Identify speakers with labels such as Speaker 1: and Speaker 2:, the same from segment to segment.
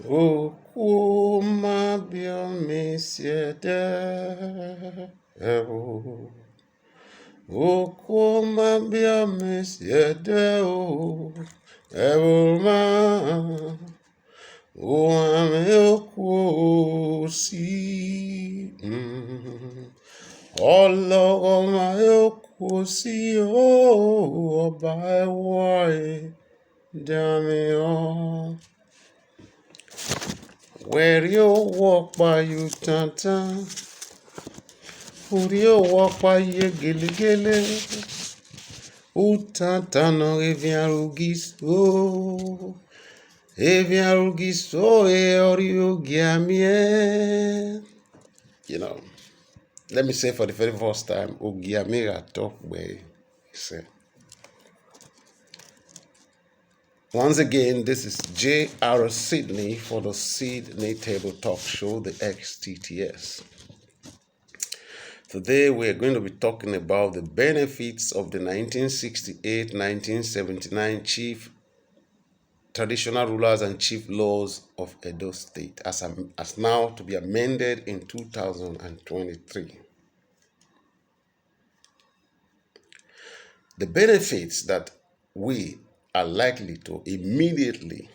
Speaker 1: Okuma biomisiede. Okuma biomisiede. Ebuma. Oame okusi. Ọlọ́gọ́mà okusi ọba ẹwọ́ dàmíọ́. Wẹ̀rí owó ọ̀pá yóò tàntàn. Orí owó ọ̀pá yẹ gẹ́lẹ́gẹ́lẹ́. Ó tàntàn náà evi arúgísó. Evi arúgísó orí ògì àmìẹ́. You know. Let me say for the very first time, Ogiamira talk way. Once again, this is J.R. Sydney for the Sydney Table Talk Show, the XTTS. Today we are going to be talking about the benefits of the 1968-1979 Chief Traditional Rulers and Chief Laws of Edo State, as now to be amended in 2023. The benefits that we are likely to immediately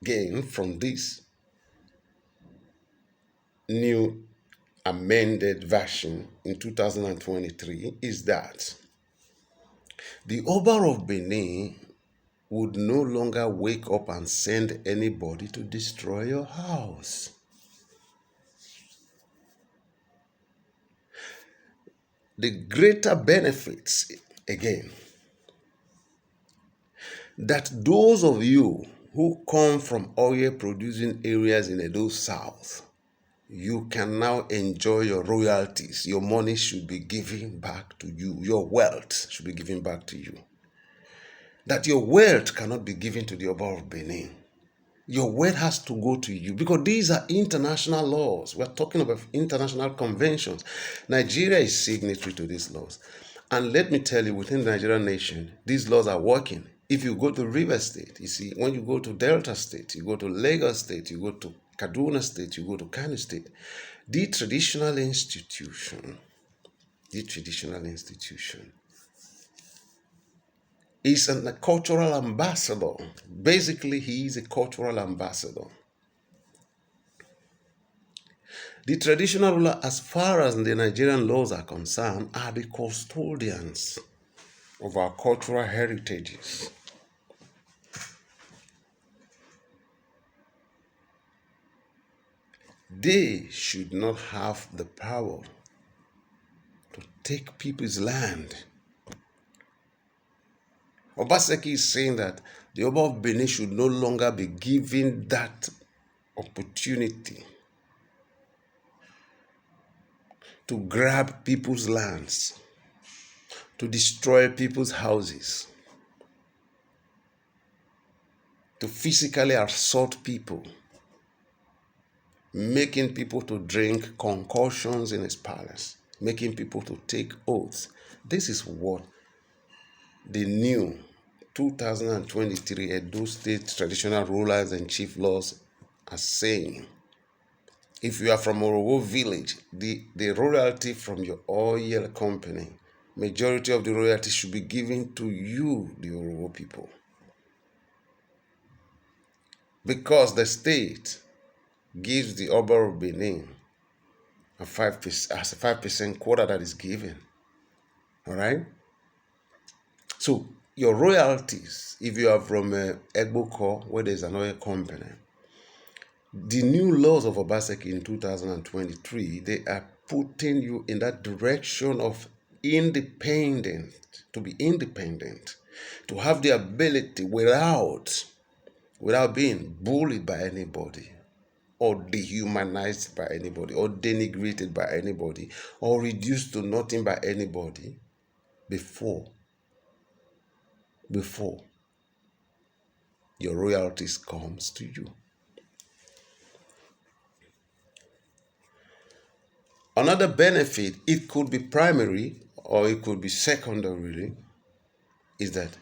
Speaker 1: gain from this new amended version in 2023 is that the Oba of Benin would no longer wake up and send anybody to destroy your house. The greater benefits, again, that those of you who come from oil producing areas in Edo South, you can now enjoy your royalties. Your money should be given back to you. Your wealth should be given back to you. That your wealth cannot be given to the Oba of Benin. Your wealth has to go to you, because these are international laws. We're talking about international conventions. Nigeria is signatory to these laws. And let me tell you, within the Nigerian nation, these laws are working. If you go to River State, you see, when you go to Delta State, you go to Lagos State, you go to Kaduna State, you go to Kano State, the traditional institution is a cultural ambassador. Basically, he is a cultural ambassador. The traditional ruler, as far as the Nigerian laws are concerned, are the custodians of our cultural heritages. They should not have the power to take people's land. OBASEKI is saying that the Oba of Benin should no longer be given that opportunity to grab people's lands, to destroy people's houses, to physically assault people, making people to drink concoctions in his palace, making people to take oaths. This is what the new 2023 Edo State Traditional Rulers and Chief Laws are saying. If you are from Orowo village, the royalty from your oil company, majority of the royalty should be given to you, the Orowo people. Because the state gives the Oba of Benin a 5% quota that is given. All right? So your royalties, if you are from Egboko, where there's an oil company, the new laws of OBASEKI in 2023, they are putting you in that direction of independent, to be independent, to have the ability without being bullied by anybody, or dehumanized by anybody, or denigrated by anybody, or reduced to nothing by anybody before your royalties comes to you. Another benefit, it could be primary or it could be secondary, is that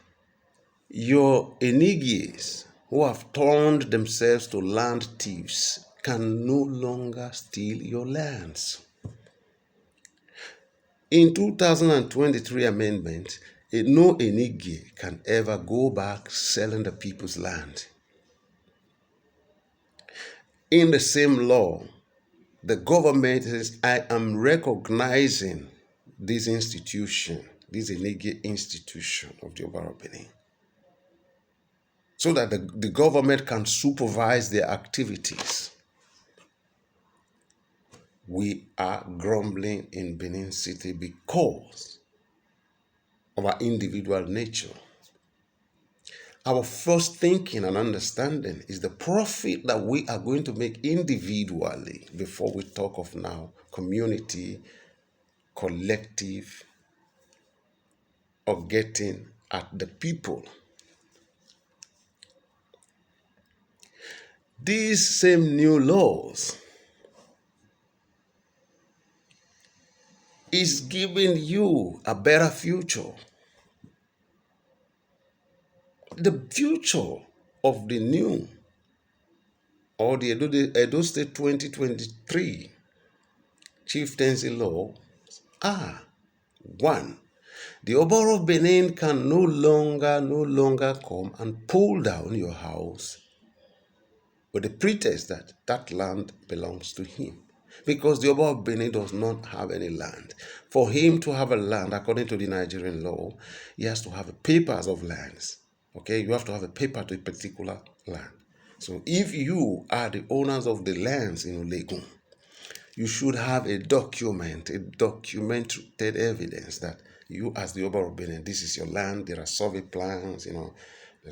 Speaker 1: Your Enigies, who have turned themselves to land thieves, can no longer steal your lands. In 2023 amendment, no Enigi can ever go back selling the people's land. In the same law, the government says, I am recognizing this institution, this Enigi institution of the Oba of Benin, so that the government can supervise their activities. We are grumbling in Benin City because of our individual nature. Our first thinking and understanding is the profit that we are going to make individually before we talk of now community, collective, or getting at the people. These same new laws is giving you a better future. The future of the new or the Edo State 2023 chieftaincy law are: one, the Oba of Benin can no longer come and pull down your house with the pretext that that land belongs to him. Because the Oba of Benin does not have any land. For him to have a land, according to the Nigerian law, he has to have papers of lands. Okay, you have to have a paper to a particular land. So if you are the owners of the lands in Olegun, you should have a documented evidence that you, as the Oba of Benin, this is your land, there are survey plans, there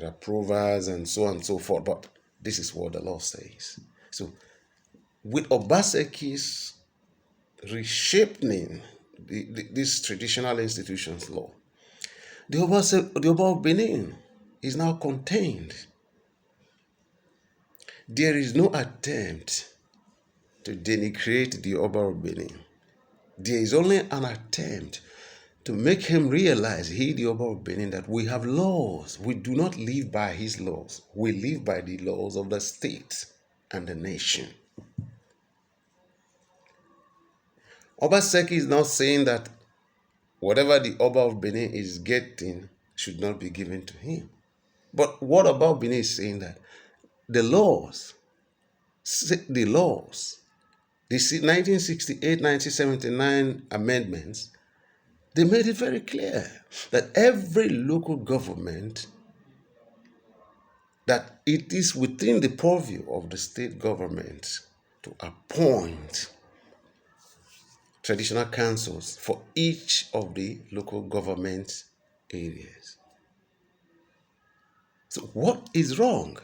Speaker 1: are approvals and so on and so forth, but this is what the law says. So with Obaseki's reshaping this traditional institutions law, the Oba of Benin is now contained. There is no attempt to denigrate the Oba of Benin. There is only an attempt to make him realize, he the Oba of Benin, that we have laws. We do not live by his laws. We live by the laws of the state and the nation. Obaseki is not saying that whatever the Oba of Benin is getting should not be given to him. But what about Benin is saying that the 1968-1979 amendments, they made it very clear that every local government, that it is within the purview of the state government to appoint traditional councils for each of the local government areas. So what is wrong?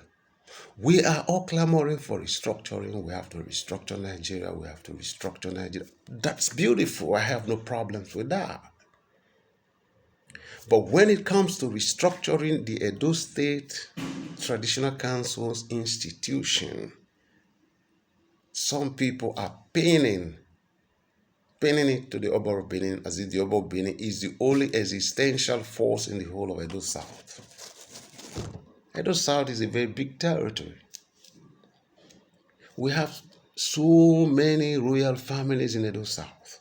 Speaker 1: We are all clamoring for restructuring. We have to restructure Nigeria. We have to restructure Nigeria. That's beautiful. I have no problems with that. But when it comes to restructuring the Edo State Traditional Council's institution, some people are pinning it to the Oba of Benin as if the Oba of Benin is the only existential force in the whole of Edo South. Edo South is a very big territory. We have so many royal families in Edo South.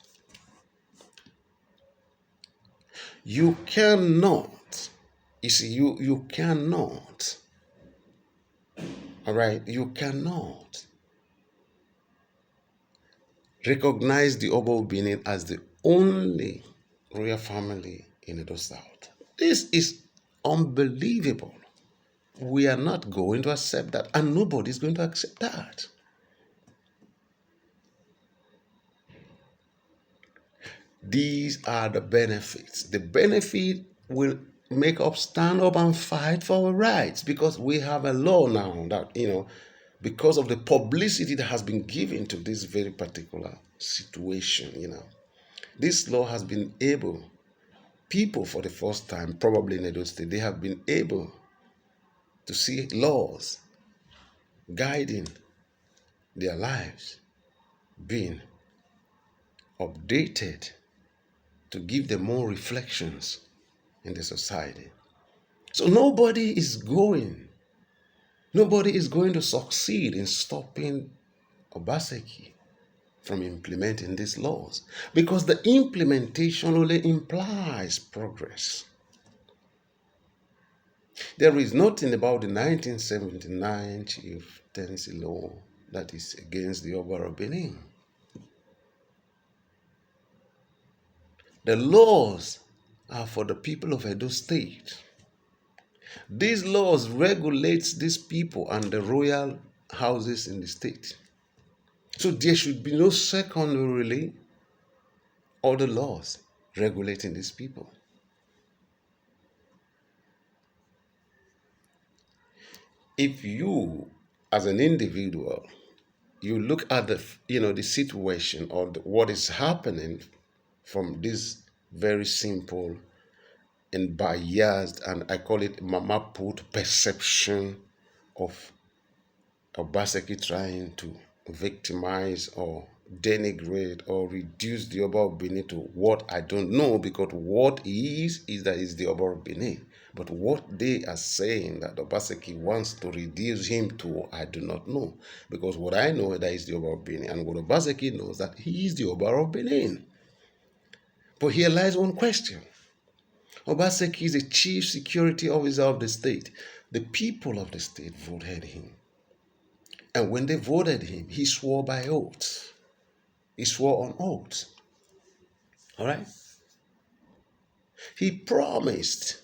Speaker 1: You cannot, you cannot, all right, you cannot recognize the Oba of Benin as the only royal family in Edo South. This is unbelievable. We are not going to accept that, and nobody is going to accept that. These are the benefits. The benefit will make us stand up and fight for our rights, because we have a law now that, because of the publicity that has been given to this very particular situation, this law has been able, people for the first time, probably in Edo State, they have been able to see laws guiding their lives being updated to give them more reflections in the society. So nobody is going to succeed in stopping OBASEKI from implementing these laws, because the implementation only implies progress. There is nothing about the 1979 chieftaincy law that is against the Oba of Benin. The laws are for the people of Edo State. These laws regulate these people and the royal houses in the state. So there should be no secondarily other laws regulating these people. If you, as an individual, you look at the situation or what is happening from this very simple and biased, and I call it mama put perception of OBASEKI trying to victimize or denigrate or reduce the Oba of Benin to what I don't know, because what he is that he's the Oba of Benin. But what they are saying that OBASEKI wants to reduce him to, I do not know. Because what I know that is the Oba of Benin, and what OBASEKI knows that he is the Oba of Benin. But here lies one question. OBASEKI is the chief security officer of the state. The people of the state voted him. And when they voted him, he swore by oath. He swore on oath. All right? He promised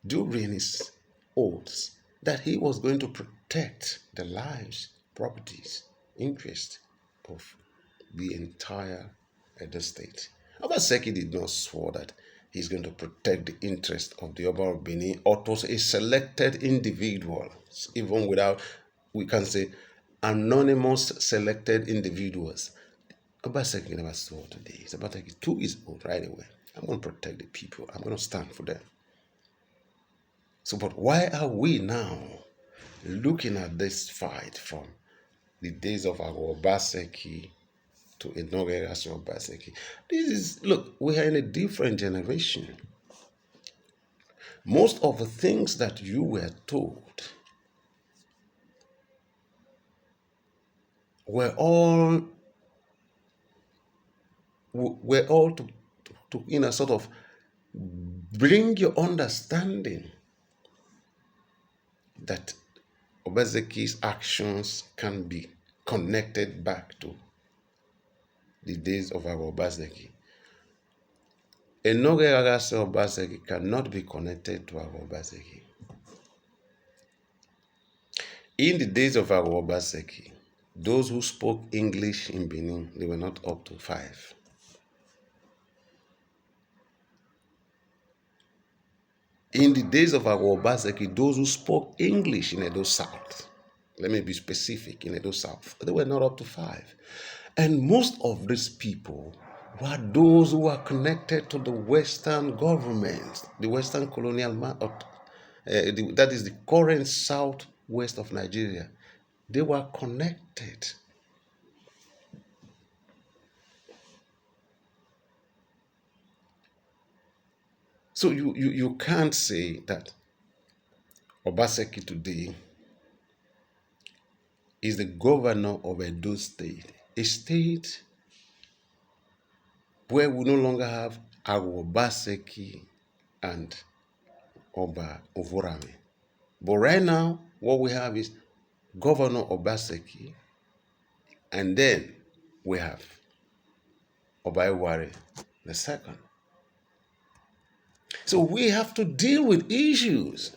Speaker 1: during his oaths that he was going to protect the lives, properties, interests of the entire Edo state. OBASEKI did not swear that he's going to protect the interest of the Oba of Benin or to a selected individual, even without, we can say, anonymous selected individuals. OBASEKI never swore today. It's about like 2 years old right away. I'm going to protect the people. I'm going to stand for them. So, but why are we now looking at this fight from the days of our OBASEKI to inauguration of OBASEKI? This is, look, we are in a different generation. Most of the things that you were told were all to sort of bring your understanding that OBASEKI's actions can be connected back to the days of our OBASEKI. Enogagase OBASEKI cannot be connected to our OBASEKI. In the days of our OBASEKI, those who spoke English in Benin, they were not up to 5. In the days of our OBASEKI, those who spoke English in Edo South, let me be specific, in Edo South, they were not up to 5. And most of these people were those who are connected to the Western government, the Western colonial, that is the current southwest of Nigeria. They were connected. So you can't say that OBASEKI today is the governor of Edo State, a state where we no longer have our OBASEKI and Oba Ovorame. But right now, what we have is Governor OBASEKI, and then we have Oba Eware II. So we have to deal with issues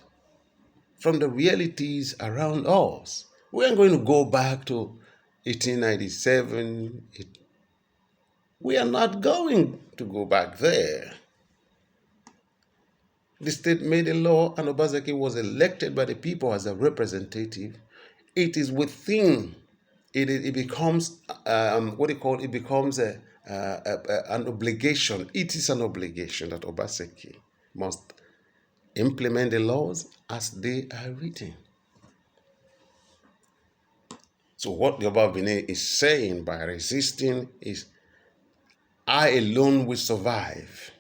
Speaker 1: from the realities around us. We aren't going to go back to 1897. We are not going to go back there. The state made a law and OBASEKI was elected by the people as a representative. It is within, it becomes, it becomes an obligation. It is an obligation that OBASEKI must implement the laws as they are written. So what the Oba of Benin is saying by resisting is, I alone will survive.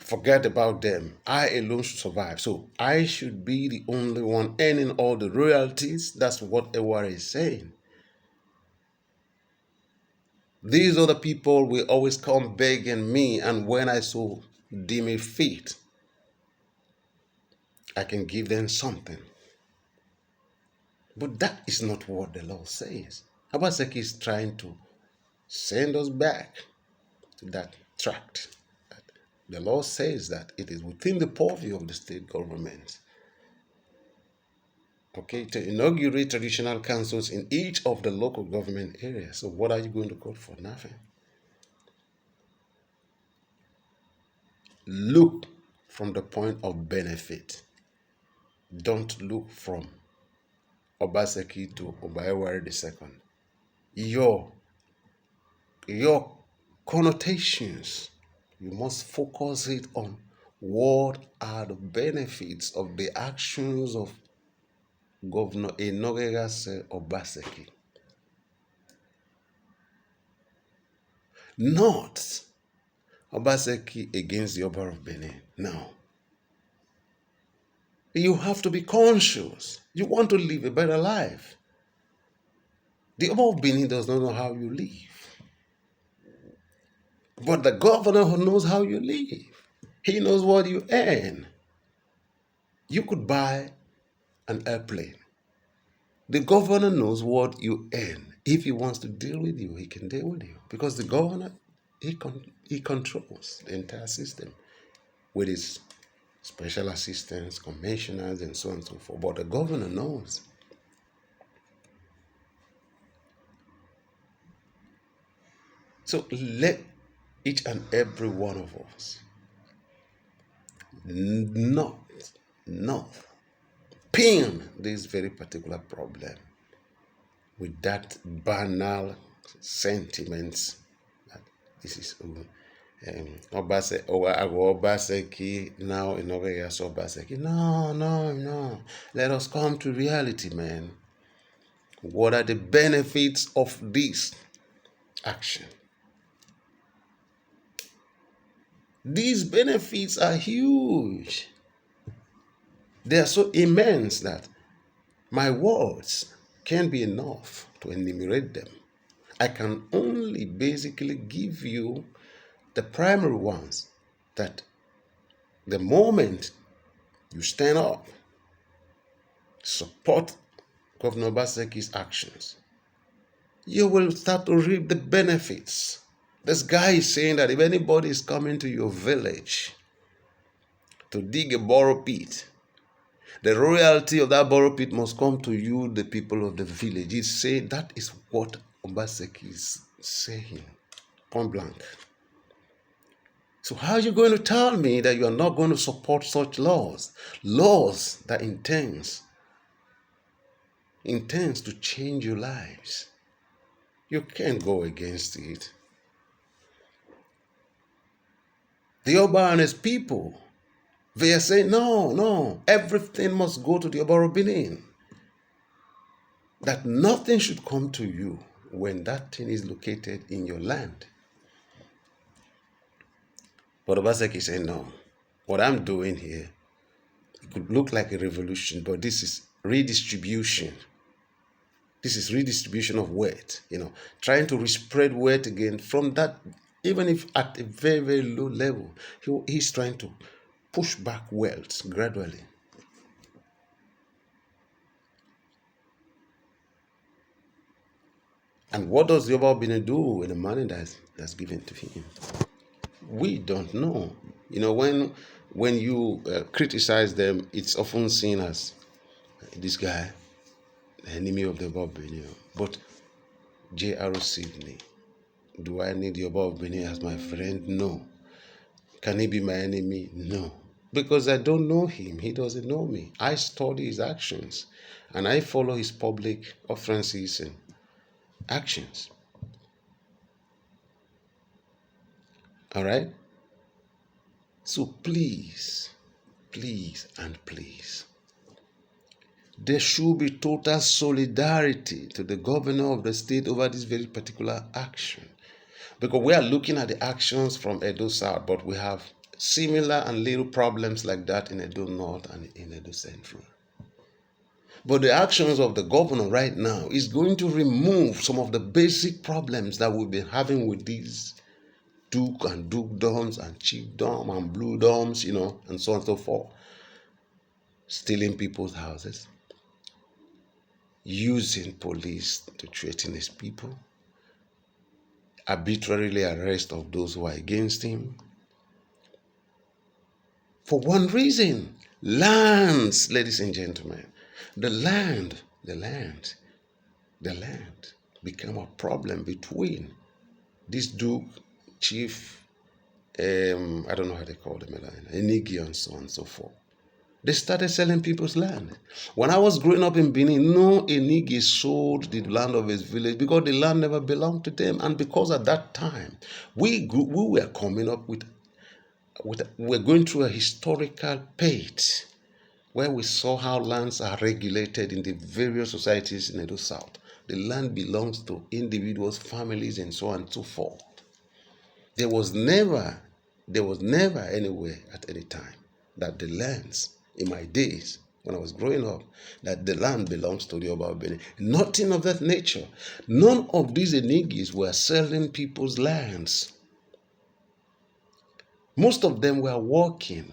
Speaker 1: Forget about them. I alone should survive. So I should be the only one earning all the royalties. That's what Ewara is saying. These other people will always come begging me, and when I so deem it fit, I can give them something. But that is not what the law says. OBASEKI is trying to send us back to that tract. The law says that it is within the purview of the state government, okay, to inaugurate traditional councils in each of the local government areas. So what are you going to court for? Nothing. Look from the point of benefit. Don't look from OBASEKI to Obaewari II. Your connotations, you must focus it on what are the benefits of the actions of Governor Enogegase OBASEKI. Not OBASEKI against the Oba of Benin. No. You have to be conscious. You want to live a better life. The Oba of Benin does not know how you live. But the governor who knows how you live. He knows what you earn. You could buy an airplane. The governor knows what you earn. If he wants to deal with you, he can deal with you. Because the governor, he controls the entire system with his special assistants, commissioners, and so on and so forth. But the governor knows. So let each and every one of us not pin this very particular problem with that banal sentiments that this is Obaseki now in Oregas Obaseki. No. Let us come to reality, man. What are the benefits of this action? These benefits are huge. They are so immense that my words can't be enough to enumerate them. I can only basically give you the primary ones, that the moment you stand up, support Governor Obaseki's actions, you will start to reap the benefits. This guy is saying that if anybody is coming to your village to dig a borrow pit, the royalty of that borrow pit must come to you, the people of the village. He's saying that is what Obaseki is saying, point blank. So how are you going to tell me that you are not going to support such laws? Laws that intends to change your lives. You can't go against it. The Oba and his people, they are saying, no, everything must go to the Oba of Benin. That nothing should come to you when that thing is located in your land. But Obaseki said, no, what I'm doing here, it could look like a revolution, but this is redistribution. This is redistribution of wealth, trying to spread wealth again from that, even if at a very, very low level, he's trying to push back wealth gradually. And what does the Oba Benin do with the money that's given to him? We don't know. When you criticize them, it's often seen as this guy, the enemy of the Oba Benin. But J.R. Sidney, do I need the Oba Benin as my friend? No. Can he be my enemy? No. Because I don't know him. He doesn't know me. I study his actions and I follow his public offenses and actions. All right? So please, there should be total solidarity to the governor of the state over this very particular action. Because we are looking at the actions from Edo South, but we have similar and little problems like that in Edo North and in Edo Central. But the actions of the governor right now is going to remove some of the basic problems that we've been having with these duke and dukedoms and chiefdom and blue doms, and so on and so forth. Stealing people's houses, using police to threaten his people, arbitrarily arrest of those who are against him. For one reason, lands, ladies and gentlemen, the land become a problem between this duke, chief, I don't know how they call them, Enigi and so on and so forth. They started selling people's land. When I was growing up in Benin, no Enigi sold the land of his village because the land never belonged to them. And because at that time, we were coming up we're going through a historical page where we saw how lands are regulated in the various societies in Edo South. The land belongs to individuals, families, and so on and so forth. There was never anywhere at any time that the lands, in my days when I was growing up, that the land belongs to the Oba of Benin. Nothing of that nature. None of these Enigis were selling people's lands. Most of them were working.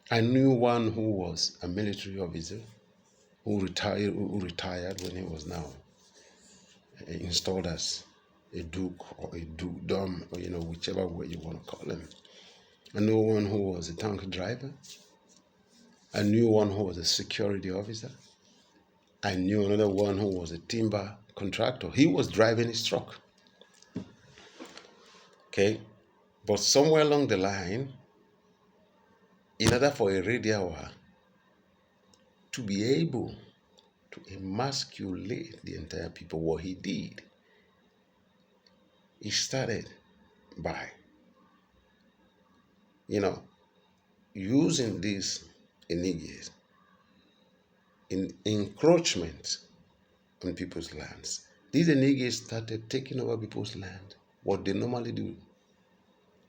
Speaker 1: I knew one who was a military officer who retired when he was now installed as a duke or a dukedom, or whichever way you want to call him. I knew one who was a tank driver. I knew one who was a security officer. I knew another one who was a timber contractor. He was driving his truck. Okay? But somewhere along the line, in order for a radiawa to be able to emasculate the entire people, what he did, he started by, using these enigmas in encroachment on people's lands. These enigmas started taking over people's land. What they normally do,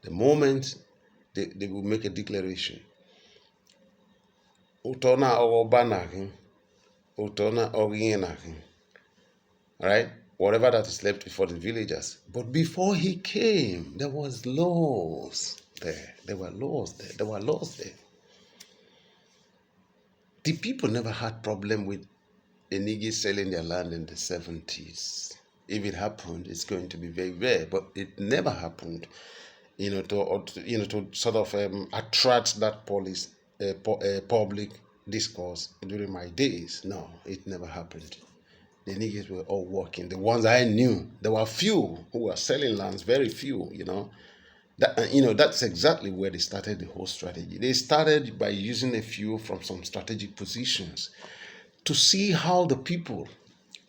Speaker 1: the moment they will make a declaration, Utona Obanaki, Utona Oginaki, right? Whatever that is left for the villagers. But before he came, there was laws there. There were laws there. The people never had problem with Enigi selling their land in the 70s. If it happened, it's going to be very rare, but it never happened. To sort of attract that public discourse during my days. No, it never happened. The niggas were all working. The ones I knew, there were few who were selling lands, very few. That's exactly where they started the whole strategy. They started by using a few from some strategic positions to see how the people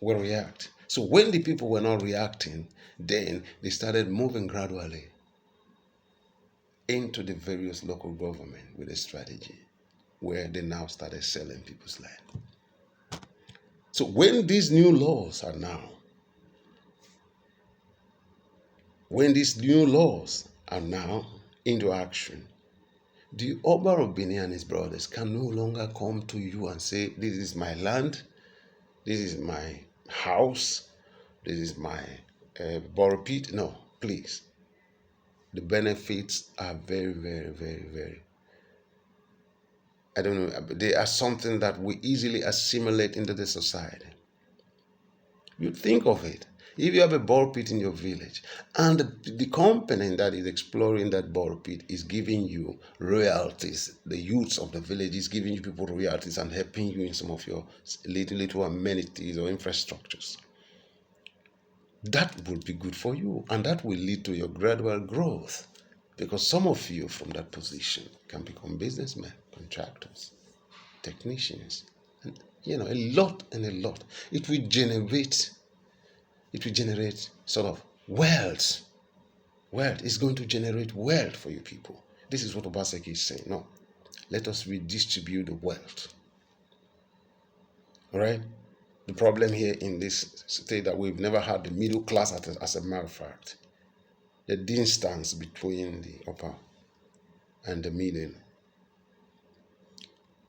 Speaker 1: will react. So when the people were not reacting, then they started moving gradually into the various local government with a strategy where they now started selling people's land. So when these new laws are now into action, the Oba of Benin and his brothers can no longer come to you and say, this is my land, this is my house, this is my borough pit. No, please. The benefits are very, very, very, very, I don't know, they are something that we easily assimilate into the society. You think of it. If you have a borough pit in your village and the company that is exploring that borough pit is giving you royalties, the youths of the village is giving you people royalties and helping you in some of your little amenities or infrastructures, that would be good for you, and that will lead to your gradual growth, because some of you from that position can become businessmen, contractors, technicians, and a lot. It will generate sort of wealth. Wealth is going to generate wealth for you people. This is what OBASEKI is saying. No, let us redistribute the wealth. All right? The problem here in this state that we've never had the middle class as a matter of fact. The distance between the upper and the meaning.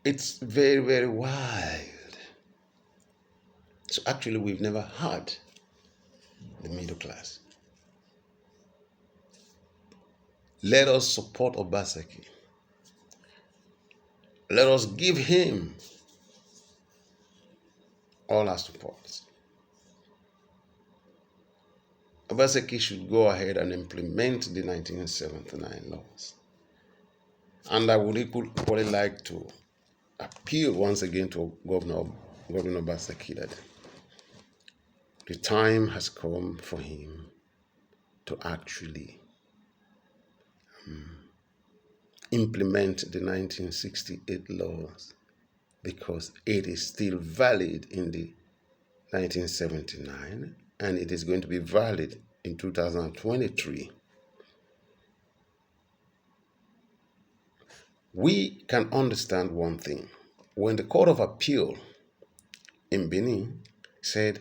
Speaker 1: It's very, very wild. So actually, we've never had the middle class. Let us support Obaseki. Let us give him all our support. Obaseki should go ahead and implement the 1979 laws. And I would equally like to appeal once again to Governor Obaseki that the time has come for him to actually implement the 1968 laws, because it is still valid in the 1979 and it is going to be valid in 2023. We can understand one thing. When the Court of Appeal in Benin said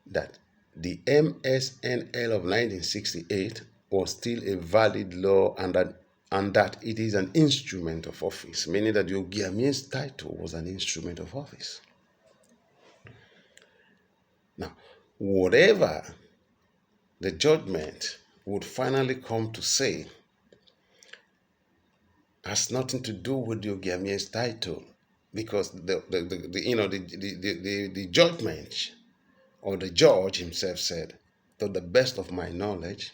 Speaker 1: that the MSNL of 1968 was still a valid law and that it is an instrument of office, meaning that the Ogiamie's title was an instrument of office. Now, whatever the judgment would finally come to say has nothing to do with the Ogiamie's title, because the judgment or the judge himself said, to the best of my knowledge,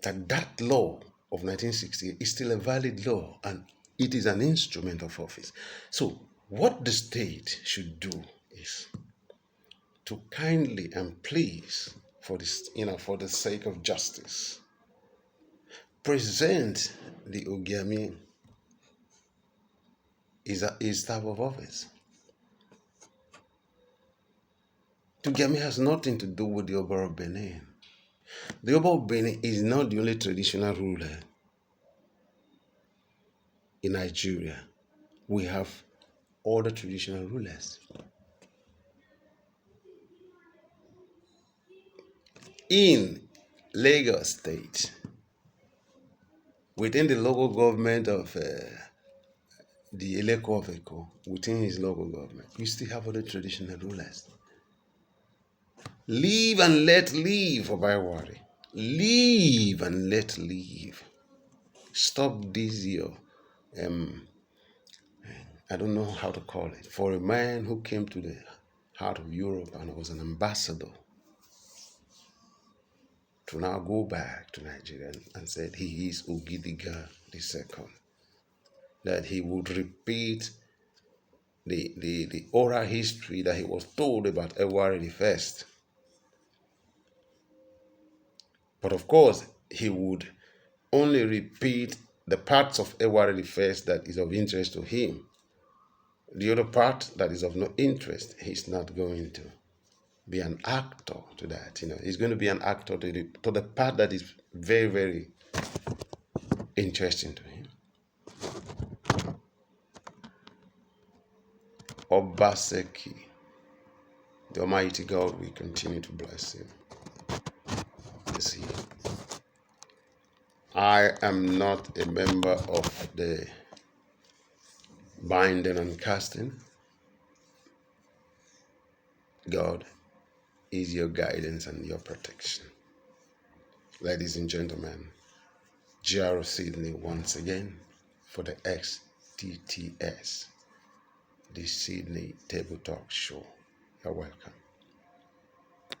Speaker 1: that law of 1968 is still a valid law and it is an instrument of office. So what the state should do is to kindly and please, for this, for the sake of justice, present the Ogiamie his type of office. Ogiamie has nothing to do with the Oba of Benin. The Oba of Benin is not the only traditional ruler in Nigeria. We have other traditional rulers. In Lagos State, within the local government of the Eleko of Eko, within his local government, we still have other traditional rulers. Live and let live, Obaiwari. Live and let live. Stop this your, I don't know how to call it, for a man who came to the heart of Europe and was an ambassador, to now go back to Nigeria and said he is Ogidiga II, that he would repeat the oral history that he was told about Ewari I. But of course, he would only repeat the parts of Ewari I that is of interest to him. The other part that is of no interest, he's not going to be an actor to that. He's going to be an actor to the part that is very, very interesting to him. Obaseki, the Almighty God will continue to bless him. You see, I am not a member of the binding and casting. God is your guidance and your protection. Ladies and gentlemen, G.R. Sydney once again for the Stts, the Sydney Table Talk Show. You're welcome.